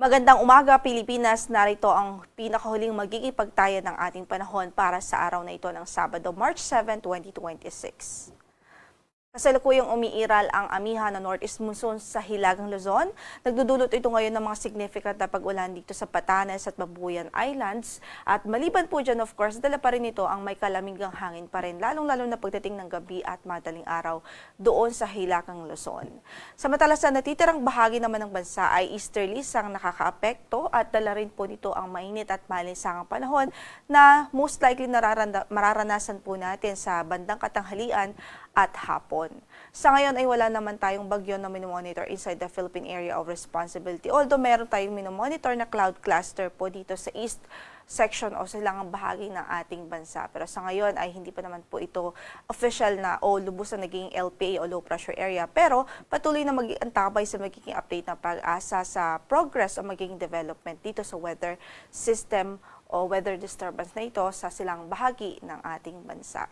Magandang umaga, Pilipinas. Narito ang pinakahuling magiging pagtaya ng ating panahon para sa araw na ito ng Sabado, March 7, 2026. Kasalukuyang umiiral ang amihan ng Northeast Monsoon sa Hilagang Luzon. Nagdudulot ito ngayon ng mga significant na pag-ulan dito sa Batanes at Babuyan Islands. At maliban po dyan, of course, dala pa rin ito ang may kalamigang hangin pa rin, lalong-lalo na pagdating ng gabi at madaling araw doon sa Hilagang Luzon. Samantala sa natitirang bahagi naman ng bansa ay easterlies ang nakakaapekto at dala rin po nito ang mainit at malinsangang panahon na most likely mararanasan po natin sa bandang katanghalian at hapon. Sa ngayon ay wala naman tayong bagyo na minomonitor inside the Philippine Area of Responsibility. Although meron tayong minomonitor na cloud cluster po dito sa east section o silangang bahagi ng ating bansa. Pero sa ngayon ay hindi pa naman po ito official na o lubos na naging LPA o low pressure area. Pero patuloy na mag-iantabay sa magiging update na pag-asa sa progress o magiging development dito sa weather system o weather disturbance na ito sa silang bahagi ng ating bansa.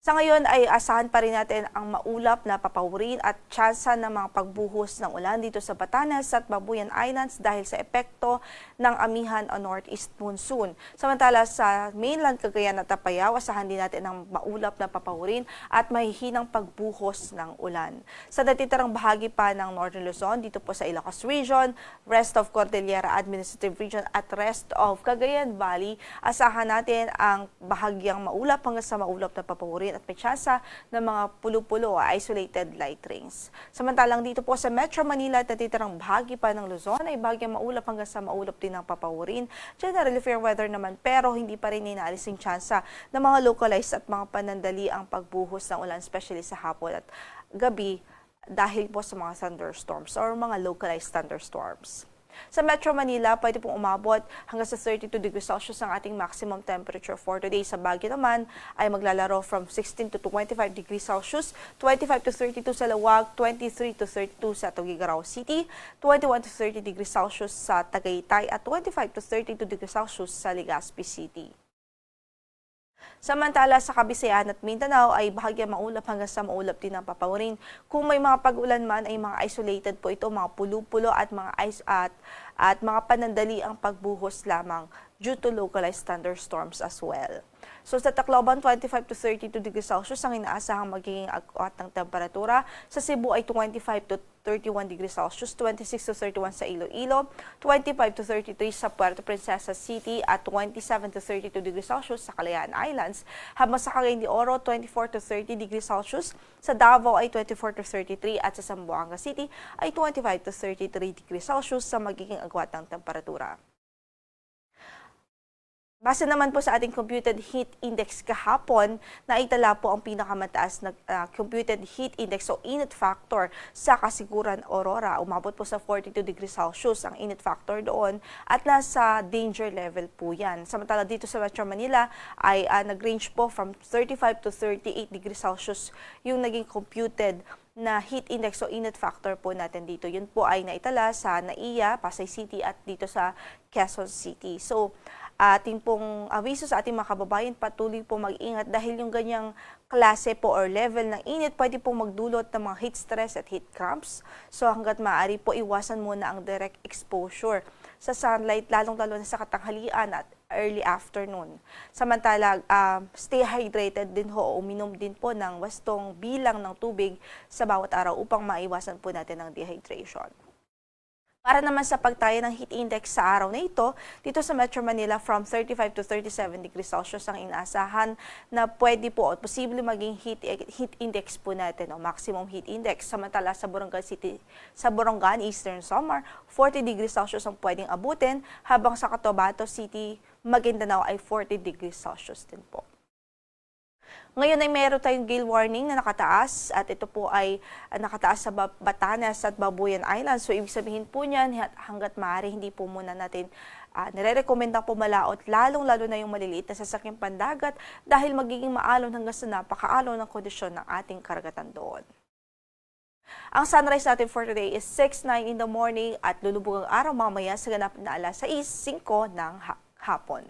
Sa ngayon ay asahan pa rin natin ang maulap na papawirin at tsansa ng mga pagbuhos ng ulan dito sa Batanes at Babuyan Islands dahil sa epekto ng amihan o Northeast Monsoon. Samantala sa mainland Cagayan at Apayao, asahan din natin ang maulap na papawirin at mahihinang pagbuhos ng ulan. Sa natitirang bahagi pa ng Northern Luzon, dito po sa Ilocos Region, rest of Cordillera Administrative Region at rest of Cagayan Valley, asahan natin ang bahagyang maulap hanggang sa maulap na papawirin at may tsansa ng mga pulo-pulo o isolated light rains. Samantalang dito po sa Metro Manila at natitirang bahagi pa ng Luzon ay bahagyang maulap hanggang sa maulap din ng papawirin. Generally fair weather naman pero hindi pa rin inaalis yung tsansa ng mga localized at mga panandali ang pagbuhos ng ulan, especially sa hapon at gabi dahil po sa mga thunderstorms or mga localized thunderstorms. Sa Metro Manila, pwede pong umabot hanggang sa 32 degrees Celsius ang ating maximum temperature for today. Sa Baguio naman ay maglalaro from 16 to 25 degrees Celsius, 25 to 32 sa Lawag, 23 to 32 sa Tuguegarao City, 21 to 30 degrees Celsius sa Tagaytay at 25 to 32 degrees Celsius sa Legazpi City. Samantala sa Kabisayan at Mindanao ay bahagyang maulap hanggang sa maulap din ang papawirin. Kung may mga pag-ulan man ay mga isolated po ito, mga pulo-pulo at mga mga panandali ang pagbuhos lamang due to localized thunderstorms as well. So sa Tacloban, 25 to 32 degrees Celsius ang inaasahang magiging agwat ng temperatura. Sa Cebu ay 25 to 31 degrees Celsius, 26 to 31 sa Iloilo, 25 to 33 sa Puerto Princesa City at 27 to 32 degrees Celsius sa Kalayaan Islands. Habang sa Cagayan de Oro, 24 to 30 degrees Celsius, sa Davao ay 24 to 33 at sa Zamboanga City ay 25 to 33 degrees Celsius sa magiging agwat ng temperatura. Base naman po sa ating computed heat index kahapon, naitala po ang pinakamataas na computed heat index o init factor sa Kasiguran, Aurora. Umabot po sa 42 degrees Celsius ang init factor doon at nasa danger level po yan. Samantala dito sa Metro Manila ay nag-range po from 35 to 38 degrees Celsius yung naging computed na heat index o init factor po natin dito. Yun po ay naitala sa Naiya, Pasay City at dito sa Quezon City. So, ating pong awiso sa ating mga kababayan, patuloy po mag-ingat dahil yung ganyang klase po or level ng init pwede po magdulot ng mga heat stress at heat cramps. So hanggat maaari po iwasan muna ang direct exposure sa sunlight, lalong-lalo na sa katanghalian at early afternoon. Samantala, stay hydrated din ho, uminom din po ng wastong bilang ng tubig sa bawat araw upang maiwasan po natin ang dehydration. Para naman sa pagtaya ng heat index sa araw na ito, dito sa Metro Manila from 35 to 37 degrees Celsius ang inaasahan na pwede po at posible maging heat index po natin o maximum heat index. Samantala sa Borongan, Eastern Samar, 40 degrees Celsius ang pwedeng abutin, habang sa Cotabato City, Maguindanao ay 40 degrees Celsius din po. Ngayon ay meron tayong gale warning na nakataas at ito po ay nakataas sa Batanes at Babuyan Islands. So ibig sabihin po niyan hanggat maaari hindi po muna natin nire-recommenda po malaot, lalong-lalo na yung maliliit na sasakyang pandagat dahil magiging maalon hanggang sa napakaalon ng kondisyon ng ating karagatan doon. Ang sunrise natin for today is 6:09 in the morning at lulubog ang araw mamaya sa ganap na alas 6:05 ng hapon.